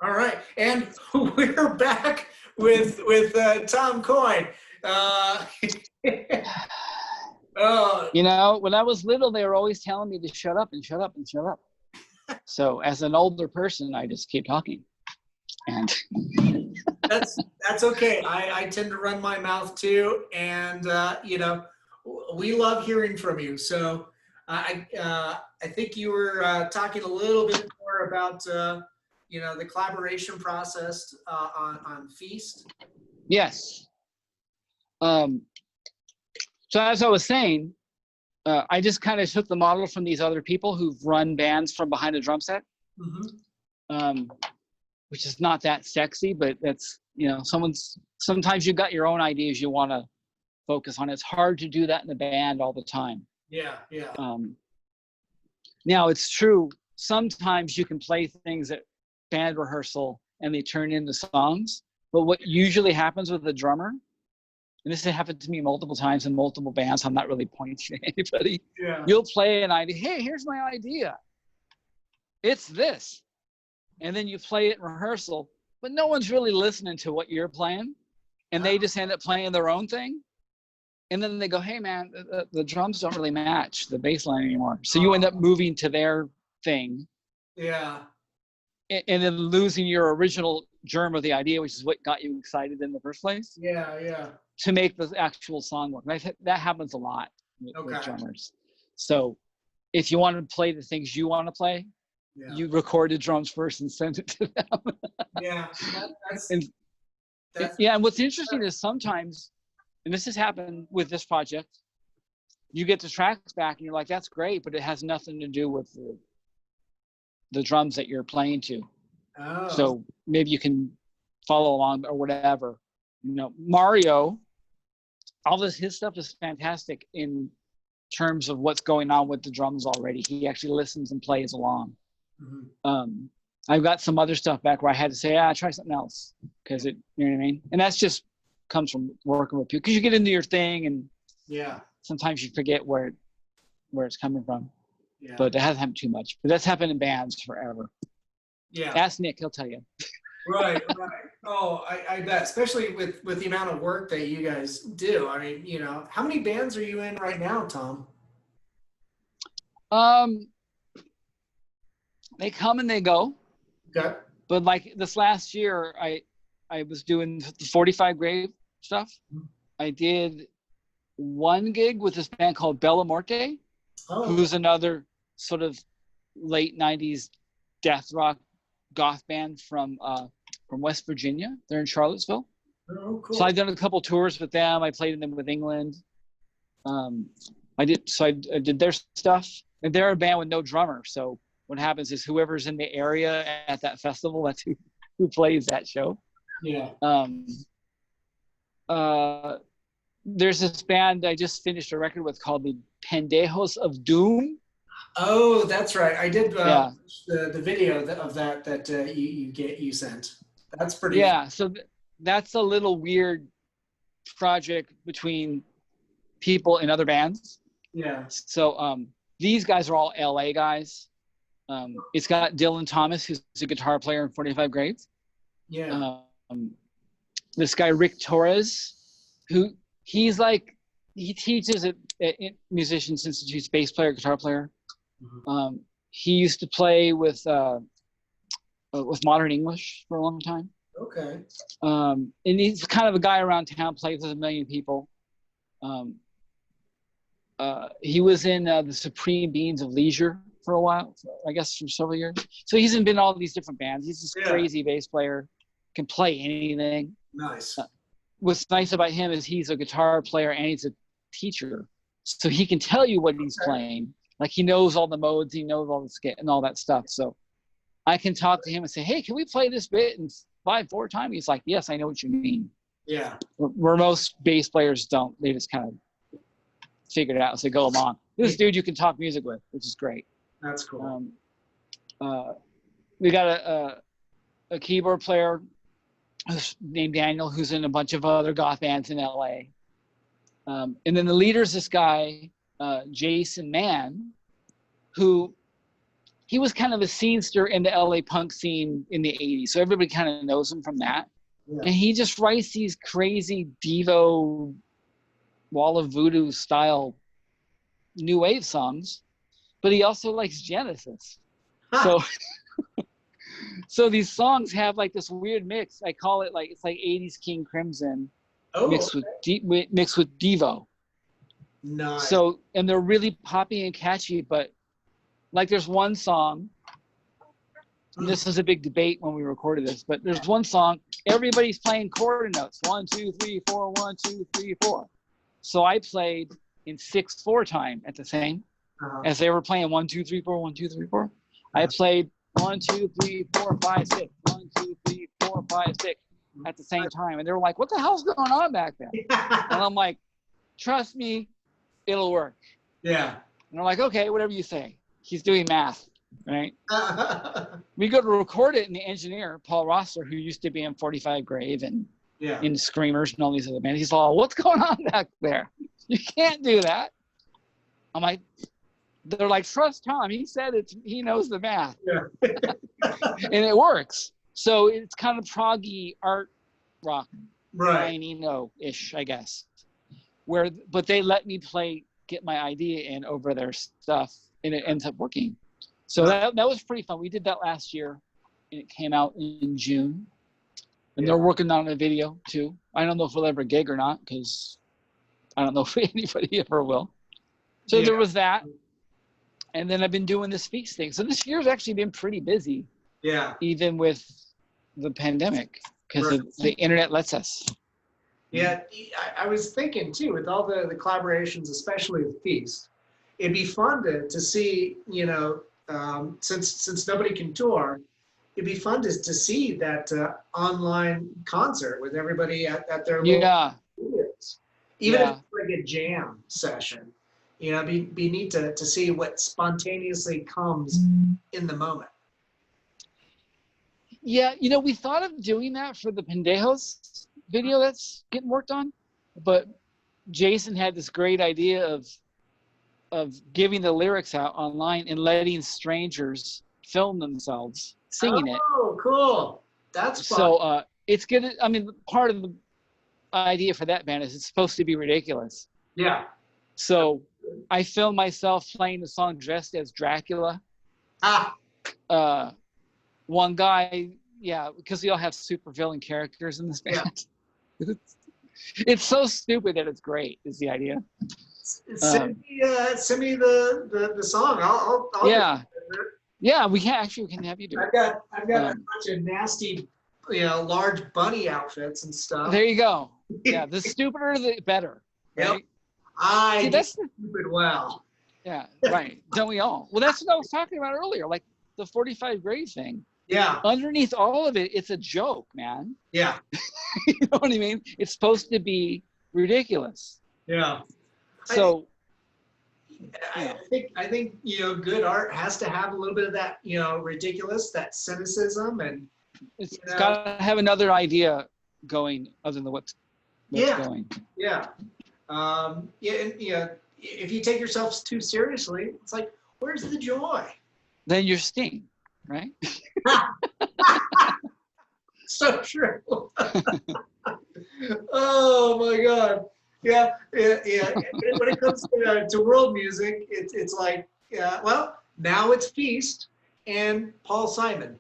All right, and we're back with Tom Coyne. Uh, oh, You know, when I was little, they were always telling me to shut up and shut up and shut up. So as an older person, I just keep talking. And that's okay. I tend to run my mouth too, and you know, we love hearing from you. So I think you were talking a little bit more about you know, the collaboration process on Feast. yes. So as I was saying, I just kind of took the model from these other people who've run bands from behind a drum set, which is not that sexy, but that's, you know, sometimes you got your own ideas you want to focus on. It's hard to do that in a band all the time. Yeah, yeah. Now it's true, sometimes you can play things at band rehearsal and they turn into songs, but what usually happens with the drummer, and this has happened to me multiple times in multiple bands, I'm not really pointing at anybody. Yeah. You'll play an idea, hey, here's my idea. It's this. And then you play it in rehearsal, but no one's really listening to what you're playing. And they just end up playing their own thing. And then they go, hey man, the drums don't really match the bass line anymore. So you end up moving to their thing. Yeah. And then losing your original germ of the idea, which is what got you excited in the first place. Yeah, yeah. To make the actual song work. That happens a lot with drummers. So if you want to play the things you want to play, you record the drums first and send it to them. Yeah. And what's interesting is sometimes, and this has happened with this project, you get the tracks back and you're like, that's great, but it has nothing to do with the drums that you're playing to. Oh. So maybe you can follow along or whatever. You know, Mario, all his stuff is fantastic in terms of what's going on with the drums already. He actually listens and plays along. I've got some other stuff back where I had to say, try something else, because it, you know what I mean? And that's just comes from working with people, because you get into your thing and sometimes you forget where it's coming from. Yeah. But it hasn't happened too much. But that's happened in bands forever. Yeah. Ask Nick, he'll tell you. Right. Oh, I bet, especially with the amount of work that you guys do. I mean, you know, how many bands are you in right now, Tom? They come and they go. Okay. But like this last year, I was doing the 45 Grave stuff. I did one gig with this band called Bella Morte, who's another sort of late 90s death rock goth band from West Virginia. They're in Charlottesville. Oh, cool. So I've done a couple tours with them. I played them with England. I did their stuff, and they're a band with no drummer. So what happens is whoever's in the area at that festival, that's who plays that show. Yeah. There's this band I just finished a record with called the Pendejos of Doom. Oh, that's right. I did the video of that you sent. That's pretty. Yeah, so that's a little weird project between people in other bands. Yeah. So these guys are all LA guys. It's got Dylan Thomas, who's a guitar player in 45 Grave. Yeah. This guy Rick Torres, who he teaches at Musicians Institute's bass player, guitar player. He used to play with Modern English for a long time. Okay. And he's kind of a guy around town, plays with a million people. He was in the Supreme Beings of Leisure for a while, I guess for several years. So he's been in all these different bands. He's this crazy bass player, can play anything. Nice. What's nice about him is he's a guitar player and he's a teacher. So he can tell you what he's playing. Like he knows all the modes, he knows all the skit and all that stuff. So I can talk to him and say, hey, can we play this bit in 5/4 time? He's like, yes, I know what you mean. Yeah. Where most bass players don't. They just kind of figure it out as they go along. This dude you can talk music with, which is great. That's cool. We got a keyboard player who's named Daniel, who's in a bunch of other goth bands in LA. And then the leader's this guy, Jason Mann, who he was kind of a scenester in the LA punk scene in the 80s. So everybody kind of knows him from that. Yeah. And he just writes these crazy Devo, Wall of Voodoo style new wave songs, but he also likes Genesis. Huh. So these songs have like this weird mix. I call it like, it's like 80s King Crimson mixed with Devo. Nice. So, and they're really poppy and catchy, but like there's one song, and this was a big debate when we recorded this, but there's one song, everybody's playing quarter notes. 1, 2, 3, 4, 1, 2, 3, 4. So I played in 6/4 time at the same, as they were playing 1, 2, 3, 4, 1, 2, 3, 4. I played 1, 2, 3, 4, 5, 6. 1, 2, 3, 4, 5, 6 at the same time. And they were like, what the hell's going on back there? And I'm like, trust me, it'll work. Yeah. And I'm like, okay, whatever you say. He's doing math, right? We go to record it, and the engineer, Paul Rossler, who used to be in 45 Grave and in Screamers and all these other bands, he's all, what's going on back there? You can't do that. I'm like, they're like, trust Tom. He said he knows the math. Yeah. And it works. So it's kind of proggy art rock, right? Ish, I guess. But they let me get my idea in over their stuff, and it ends up working. So that was pretty fun. We did that last year, and it came out in June. And they're working on a video too. I don't know if we'll ever gig or not, because I don't know if anybody ever will. So there was that. And then I've been doing this feast thing. So this year's actually been pretty busy. Yeah. Even with the pandemic, because the internet lets us. Yeah, I was thinking too, with all the collaborations, especially with Feast, it'd be fun to see, since nobody can tour, it'd be fun to see that online concert with everybody at their local studios. Even if it's like a jam session, it'd be neat to see what spontaneously comes in the moment. Yeah, we thought of doing that for the Pendejos video that's getting worked on, but Jason had this great idea of giving the lyrics out online and letting strangers film themselves singing it. Oh, cool. That's fun. So it's gonna, part of the idea for that band is it's supposed to be ridiculous. Yeah. So I filmed myself playing the song dressed as Dracula. One guy, because we all have supervillain characters in this band. Yeah. It's so stupid that it's great, is the idea. Send me the song. I'll Yeah, we can have you do it. I've got a bunch of nasty, large bunny outfits and stuff. There you go. Yeah, the stupider the better. Right? Yep. That's stupid well. Yeah, right. Don't we all? Well, that's what I was talking about earlier, like the 45 Grave thing. Yeah. Underneath all of it, it's a joke, man. Yeah. You know what I mean? It's supposed to be ridiculous. Yeah. So I think good art has to have a little bit of that, ridiculous, that cynicism, and it's got to have another idea going other than what's going. Yeah. And if you take yourself too seriously, it's like, where's the joy? Then you're Sting, right? So true. Oh my God. Yeah. When it comes to world music, it's like, well, now it's Feast and Paul Simon.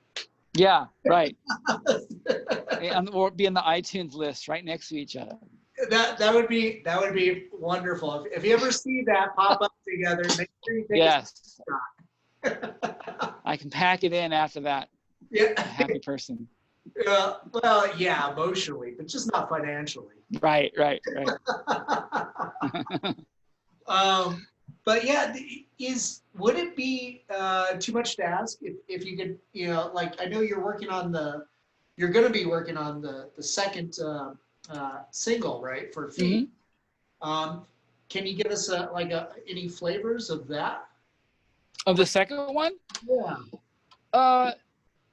Yeah, right. Or be in the iTunes list right next to each other. That would be wonderful. If you ever see that pop up together, make sure you take a shot. I can pack it in after that. Yeah. A happy person. Well, yeah, emotionally, but just not financially. Right. But yeah, would it be too much to ask if you could, I know you're going to be working on the second single, right, for Feet. Mm-hmm. Can you give us any flavors of that? Of the second one?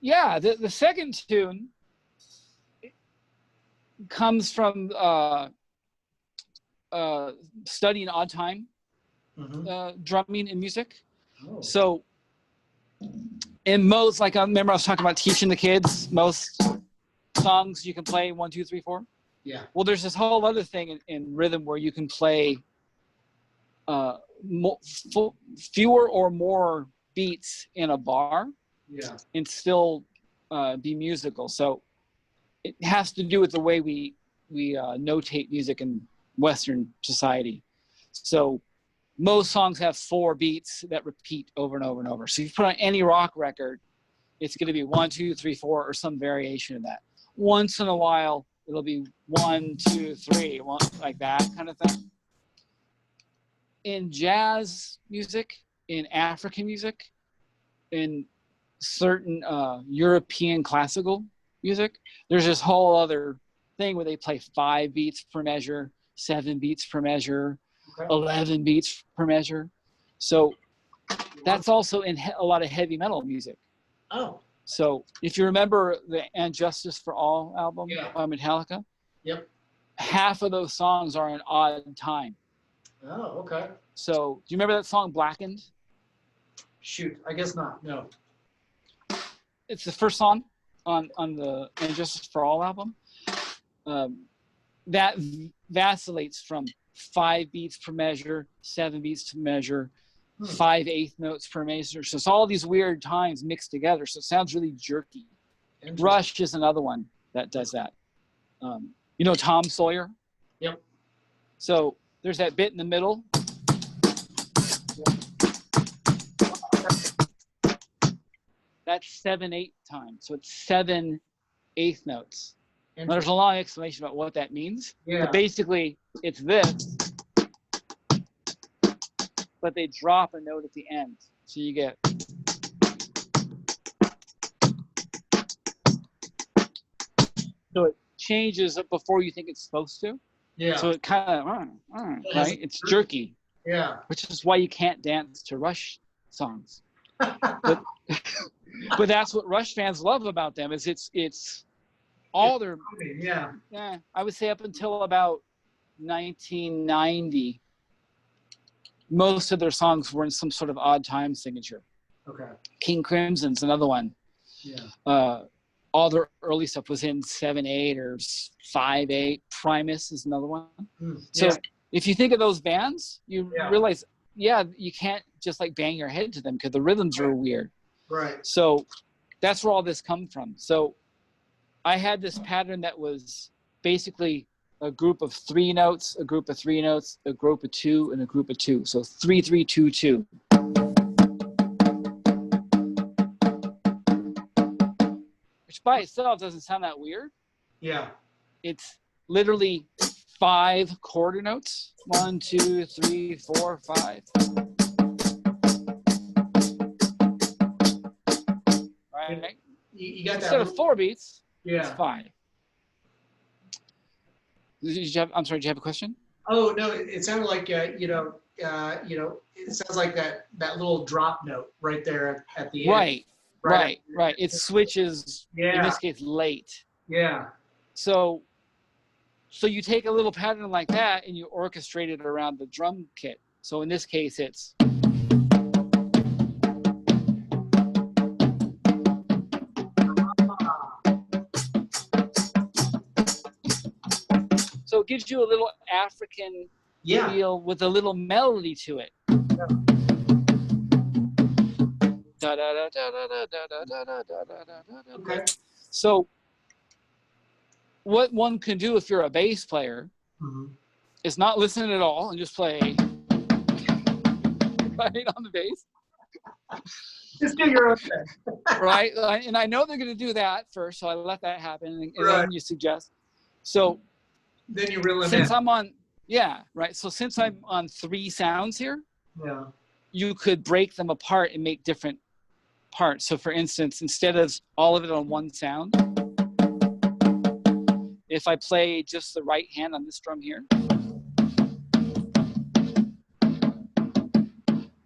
Yeah. The second tune comes from studying odd time drumming and music. Oh. So in most, like I remember I was talking about teaching the kids, most songs you can play 1, 2, 3, 4. Yeah. Well, there's this whole other thing in rhythm where you can play fewer or more beats in a bar. Yeah. And still be musical. So it has to do with the way we notate music in Western society. So most songs have 4 beats that repeat over and over and over. So if you put on any rock record, it's going to be 1, 2, 3, 4, or some variation of that. Once in a while, it'll be 1, 2, 3, one, like that kind of thing. In jazz music, in African music, in certain European classical music, there's this whole other thing where they play 5 beats per measure, 7 beats per measure, 11 beats per measure. So that's also in a lot of heavy metal music. Oh. So if you remember the And Justice for All album by Metallica, Yep. half of those songs are in odd time. Oh, okay. So do you remember that song Blackened? Shoot, I guess not. No. It's the first song on the And Justice for All album. That vacillates from 5 beats per measure, 7 beats per measure, 5/8 notes per measure. So it's all these weird times mixed together. So it sounds really jerky. Rush is another one that does that. You know Tom Sawyer? Yep. So there's that bit in the middle. That's 7/8 time. So it's 7/8 notes. Now, there's a long explanation about what that means. Yeah. But basically, it's this, but they drop a note at the end. So you get. So it changes before you think it's supposed to. Yeah. So it kind of, right? It's jerky. Yeah. Which is why you can't dance to Rush songs. But that's what Rush fans love about them is it's all their I would say up until about 1990, most of their songs were in some sort of odd time signature. Okay. King Crimson's another one. Yeah. All their early stuff was in 7/8 or 5/8. Primus is another one. So if you think of those bands, you realize, you can't just like bang your head to them because the rhythms are weird. Right. So that's where all this comes from. So I had this pattern that was basically a group of 3 notes, a group of 3 notes, a group of 2, and a group of 2. So 3, 3, 2, 2. Which by itself doesn't sound that weird. Yeah. It's literally 5 quarter notes. 1, 2, 3, 4, 5. Right? You got Instead of 4 beats, it's 5. I'm sorry, did you have a question? Oh no, it sounded like it sounds like that little drop note right there at the end. Right. It switches, in this case, late. Yeah. So you take a little pattern like that and you orchestrate it around the drum kit. So in this case, it's. So it gives you a little African feel with a little melody to it. Okay. So what one can do if you're a bass player is not listen at all and just play right on the bass. Just do your own thing. Right? And I know they're going to do that first, so I let that happen. And then you suggest. So then you reel it in. Since I'm on, so since I'm on 3 sounds here, you could break them apart and make different parts. So for instance, instead of all of it on 1 sound, if I play just the right hand on this drum here,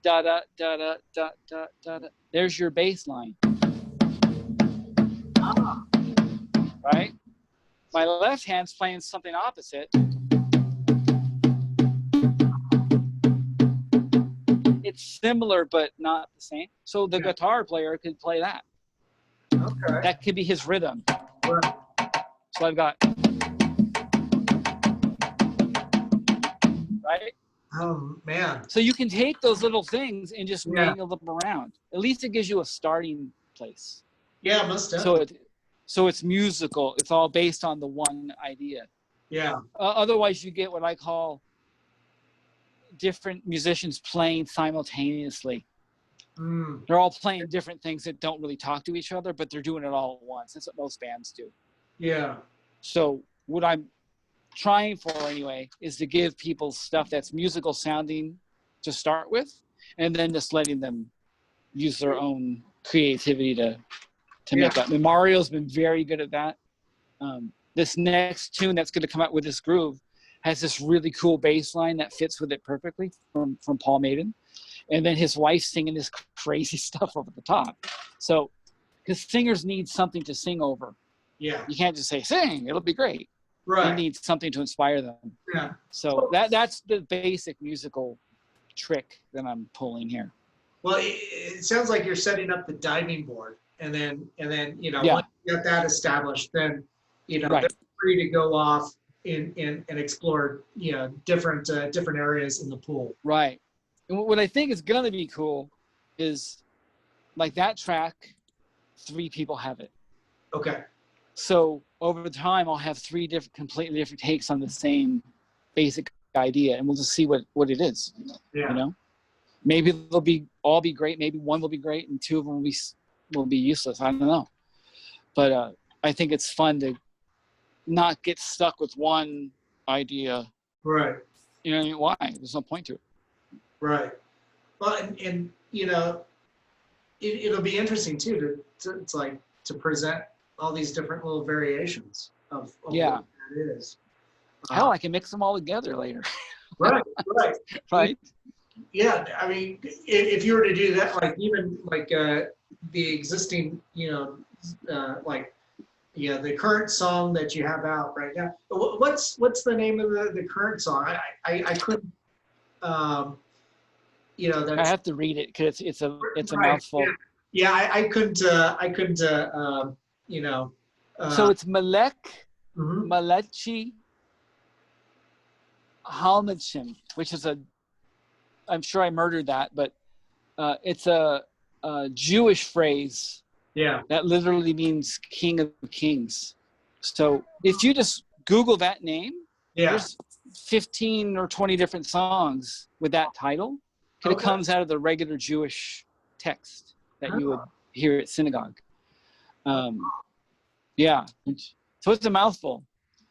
da da da da da da da da, there's your bass line. Right? My left hand's playing something opposite. it's similar but not the same. So the guitar player could play that. Okay. That could be his rhythm. Right. So I've got, right? Oh man. So you can take those little things and just Yeah. mangle them around. At least it gives you a starting place. Yeah, most So definitely. so it's musical. It's all based on the one idea. Yeah. Otherwise, you get what I call different musicians playing simultaneously. Mm. They're all playing different things that don't really talk to each other, but they're doing it all at once. That's what most bands do. Yeah. So what I'm trying for anyway is to give people stuff that's musical sounding to start with, and then just letting them use their own creativity to make that. And Mario's been very good at that. This next tune that's going to come out with this groove has this really cool bass line that fits with it perfectly from Paul Maiden. And then his wife singing this crazy stuff over the top. So, because singers need something to sing over. Yeah. You can't just say, sing, it'll be great. Right. You need something to inspire them. Yeah. So that's the basic musical trick that I'm pulling here. Well, it sounds like you're setting up the diving board, and then once you get that established, then they're free to go off and explore different areas in the pool. Right. And what I think is gonna be cool is like that track, 3 people have it. Okay. So over time, I'll have 3 completely different takes on the same basic idea, and we'll just see what it is. Yeah. Maybe they'll all be great. Maybe one will be great, and 2 of them will be useless. I don't know. But I think it's fun to not get stuck with one idea. Right. Why? There's no point to it. Right. Well, and it'll be interesting too to present all these different little variations of what that is. Hell, I can mix them all together later. Right. Right. Yeah, I mean, if you were to do that, like even like the existing, the current song that you have out right now. What's the name of the current song? I couldn't. That's, I have to read it because it's a mouthful. Yeah, I couldn't. So it's Malek, Malechi Halmachim, which is I'm sure I murdered that, but it's a Jewish phrase. Yeah. That literally means King of Kings. So if you just Google that name, there's 15 or 20 different songs with that title. It comes out of the regular Jewish text that you would hear at synagogue. So it's a mouthful.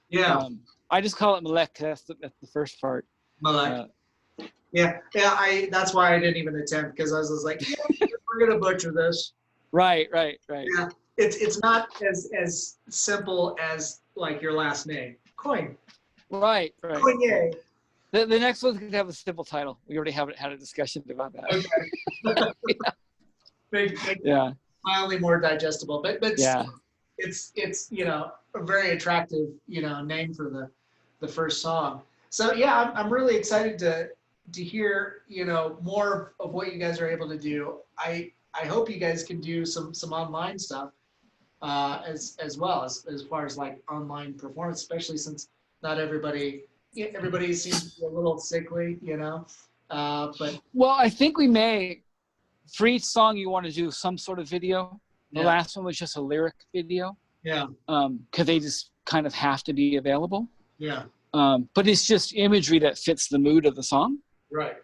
Yeah. I just call it Malek. That's the first part. Malek. That's why I didn't even attempt, because I was just like, we're gonna butcher this. Right. Yeah, it's not as simple as like your last name, Coyne. Right. Coyne. The next one's gonna have a simple title. We already had a discussion about that. Okay. Mildly more digestible, but it's a very attractive name for the first song. So I'm really excited to hear more of what you guys are able to do. I hope you guys can do some online stuff as well as far as like online performance, especially since not everybody seems to be a little sickly, but I think we may, for each song you want to do some sort of video. The last one was just a lyric video. Yeah. Because they just kind of have to be available. Yeah. But it's just imagery that fits the mood of the song. Right.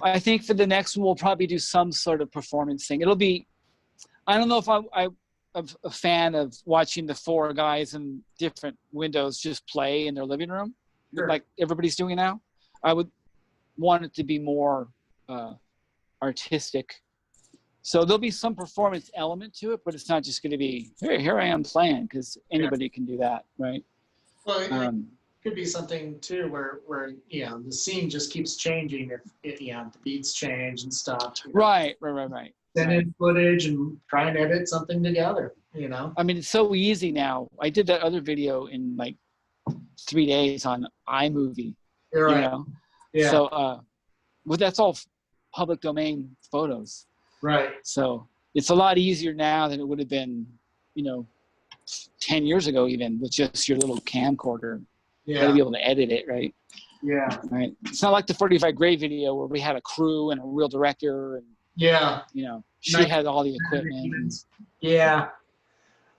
I think for the next one, we'll probably do some sort of performance thing. It'll be, I don't know if I'm a fan of watching the 4 guys in different windows just play in their living room, like everybody's doing now. I would want it to be more artistic. So there'll be some performance element to it, but it's not just going to be, hey, here I am playing, because anybody can do that, right? Well, it could be something too where the scene just keeps changing if the beats change and stuff. Right. Send in footage and try and edit something together. I mean, it's so easy now. I did that other video in like 3 days on iMovie. You're right. Yeah. So, well, that's all public domain photos. Right. So it's a lot easier now than it would have been, 10 years ago, even with just your little camcorder. You got to be able to edit it, right? Yeah. Right. It's not like the 45 grade video where we had a crew and a real director, and she had all the equipment. Yeah.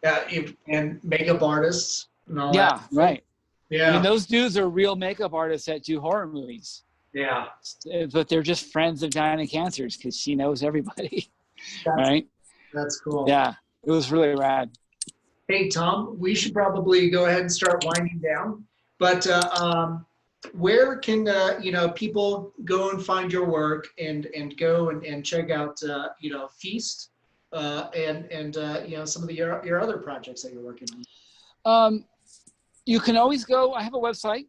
And makeup artists and all that. Yeah, right. Yeah. I mean, those dudes are real makeup artists that do horror movies. Yeah. But they're just friends of Diana Cancers because she knows everybody. Right? That's cool. Yeah. It was really rad. Hey, Tom, we should probably go ahead and start winding down. But where can people go and find your work and go and check out Feast and some of your other projects that you're working on? You can always go. I have a website.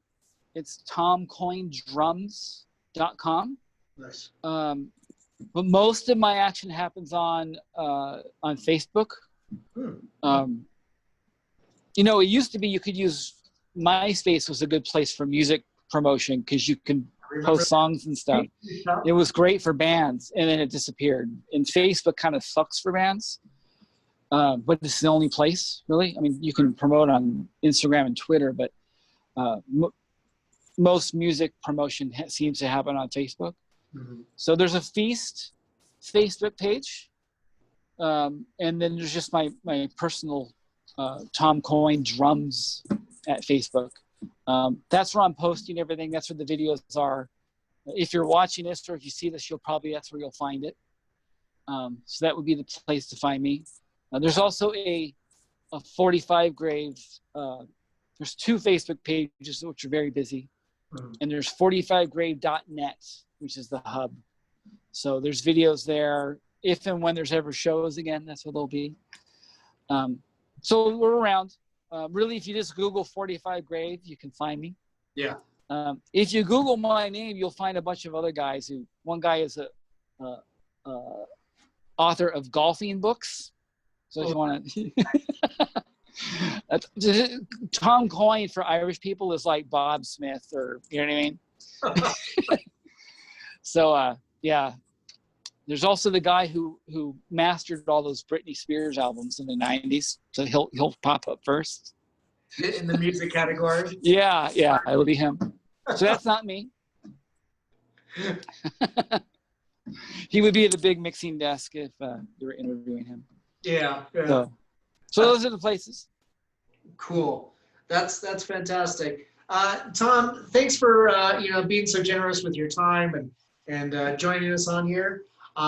It's tomcoynedrums.com. Nice. But most of my action happens on Facebook. It used to be you could use MySpace was a good place for music promotion because you can post songs and stuff. It was great for bands, and then it disappeared. And Facebook kind of sucks for bands, but it's the only place, really. I mean, you can promote on Instagram and Twitter, but most music promotion seems to happen on Facebook. Mm-hmm. So there's a Feast Facebook page, and then there's just my personal Tom Coyne Drums at Facebook. That's where I'm posting everything. That's where the videos are. If you're watching this or if you see this, that's where you'll find it. So that would be the place to find me. There's also a 45 grave. There's 2 Facebook pages which are very busy. Mm-hmm. And there's 45grave.net, which is the hub. So there's videos there. If and when there's ever shows again, that's what they'll be. So we're around. Really, if you just Google 45 Grave, you can find me. Yeah. If you Google my name, you'll find a bunch of other guys. One guy is a author of golfing books. So if you want to, Tom Coyne for Irish people is like Bob Smith, or you know what I mean. So yeah. There's also the guy who mastered all those Britney Spears albums in the 90s. So he'll pop up first. In the music category? Yeah, it'll be him. So that's not me. He would be at the big mixing desk if you were interviewing him. Yeah. So those are the places. Cool. That's fantastic. Tom, thanks for being so generous with your time and joining us on here. We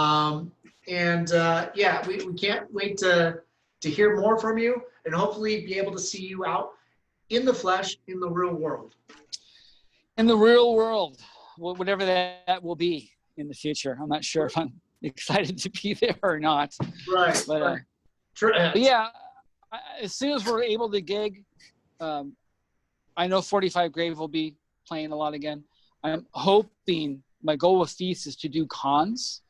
can't wait to hear more from you and hopefully be able to see you out in the flesh in the real world. In the real world, whatever that will be in the future. I'm not sure if I'm excited to be there or not. Right. But yeah, as soon as we're able to gig, I know 45 Grave will be playing a lot again. I'm hoping, my goal with Feast is to do cons.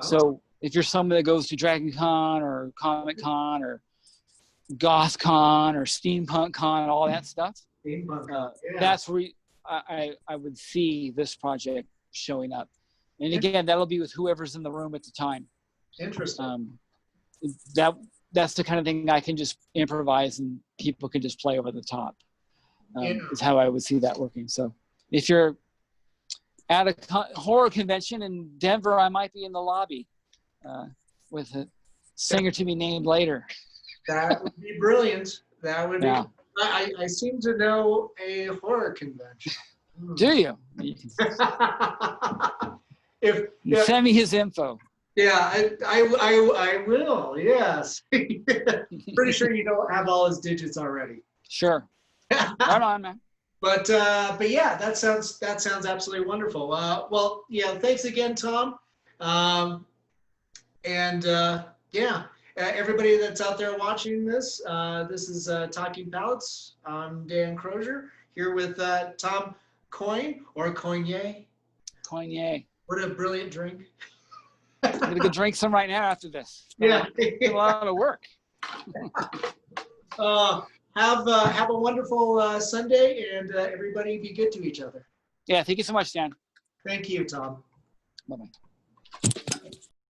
So if you're someone that goes to Dragon Con or Comic Con or Goth Con or Steampunk Con, all that stuff, that's where I would see this project showing up. And again, that'll be with whoever's in the room at the time. Interesting. That's the kind of thing I can just improvise and people can just play over the top. Is how I would see that working. So if you're at a horror convention in Denver, I might be in the lobby with a singer to be named later. That would be brilliant. That would be. I seem to know a horror convention. Do you? Send me his info. Yeah, I will. Yes. Pretty sure you don't have all his digits already. Sure. Right on, man. But yeah, that sounds absolutely wonderful. Well, yeah, thanks again, Tom. Everybody that's out there watching this, this is Talking Palettes. I'm Dan Crosier here with Tom Coyne or Coyne. Coyne. What a brilliant drink. I'm gonna go drink some right now after this. Yeah, a lot of work. Have a wonderful Sunday, and everybody be good to each other. Yeah, thank you so much, Dan. Thank you, Tom. Bye-bye.